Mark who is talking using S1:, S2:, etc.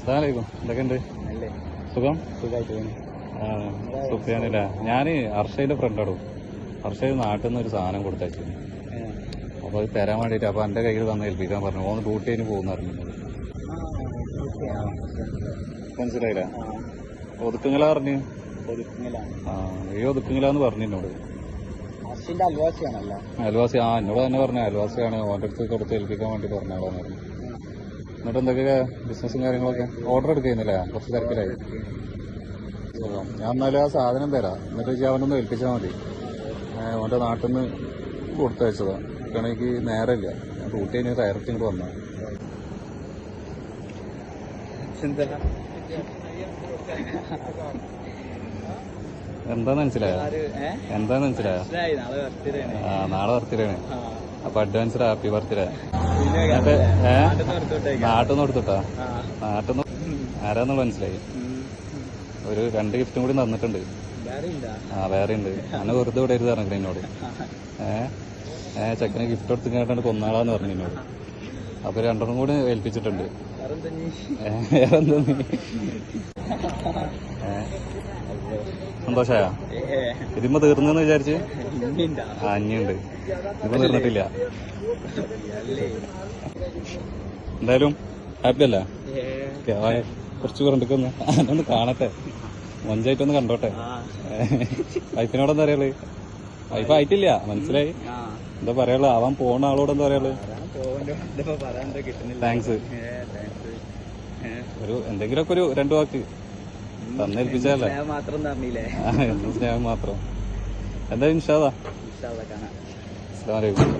S1: അസ്സലാമലൈക്കും. എന്തൊക്കെയുണ്ട്? സുഖം? സുഖാനില്ല. ഞാന് അർഷയുടെ ഫ്രണ്ടാടും. അർഷയുടെ നാട്ടിൽ നിന്ന് ഒരു സാധനം കൊടുത്തയച്ചു. അപ്പൊ അത് തരാൻ വേണ്ടിട്ട് അപ്പൊ എന്റെ കയ്യിൽ തന്നെ ഏൽപ്പിക്കാൻ പറഞ്ഞു. ഓന്ന് ഡ്യൂട്ടി കഴിഞ്ഞ് പോകുന്ന അറിഞ്ഞത്. മനസ്സിലായില്ല? ഒതുക്കുങ്ങളാ പറഞ്ഞു. ഈ ഒതുക്കുങ്ങളാന്ന് പറഞ്ഞു എന്നോട്. അയൽവാസി. എന്നോട് തന്നെ പറഞ്ഞു അയൽവാസിയാണ്. ഓന്റെ അടുത്ത് കൊടുത്ത് ഏൽപ്പിക്കാൻ വേണ്ടി പറഞ്ഞാളാന്ന് പറഞ്ഞു. എന്നിട്ട് എന്തൊക്കെ ബിസിനസ്സും കാര്യങ്ങളൊക്കെ ഓർഡർ എടുക്കുന്നില്ലേ? കുറച്ച് തിരക്കിലായി. ഞാൻ എന്നാലും ആ സാധനം തരാം. എന്നിട്ട് അവനൊന്ന് ഏൽപ്പിച്ചാൽ മതി. ഓന്റെ നാട്ടിൽ നിന്ന് കൊടുത്തയച്ചതാ. എനിക്ക് നേരമില്ല. ഞാൻ ഡ്യൂട്ടി കഴിഞ്ഞ് ഡയറക്റ്റ് ഇങ്ങോട്ട് വന്നാ. എന്താന്ന് മനസ്സിലായോ? നാളെ ബർത്ത്ഡേ ആണ്. അപ്പൊ അഡ്വാൻസ്ഡ് ഹാപ്പി ബർത്ത്ഡേ. നാട്ടിൽ നിന്ന് കൊടുത്തിട്ടാ? നാട്ടിൽ നിന്ന് ആരാന്നുള്ള മനസ്സിലായി. ഒരു 2 ഗിഫ്റ്റും കൂടി തന്നിട്ടുണ്ട്. വേറെ ഉണ്ട്. അന്നെ വെറുതെ ഇവിടെ ഇരുന്ന് പറഞ്ഞിട്ട് എന്നോട്. ചെക്കന് ഗിഫ്റ്റ് കൊടുത്ത് കേട്ടാണ്ട് കൊന്നാളാന്ന് പറഞ്ഞു എന്നോട്. അപ്പൊ 2 കൂടി ഏൽപ്പിച്ചിട്ടുണ്ട്. സന്തോഷായ? ഇതിമ്മ തീർന്നെന്ന് വിചാരിച്ച്? ഇനിയുണ്ട്. ഇതിപ്പോ തീർന്നിട്ടില്ല. എന്തായാലും ഹാപ്പി അല്ല? കുറച്ച് പറഞ്ഞിട്ടൊന്ന് ഒന്ന് കാണട്ടെ. മൊഞ്ചായിട്ടൊന്ന് കണ്ടോട്ടെ. വൈഫിനോടെന്താ പറയാള്? വൈഫ് ആയിട്ടില്ല, മനസ്സിലായി. എന്താ പറയാള്? ആവാൻ പോണ ആളോട് എന്താ പറയാള്? താങ്ക്സ്. ഒരു എന്തെങ്കിലുമൊക്കെ ഒരു 2 വാക്ക് തന്നേൽപ്പിച്ചല്ലേ. സ്നേഹം മാത്രം. എന്തായാലും ഇൻഷാ അല്ലാഹ്. അസ്സലാമു അലൈക്കും.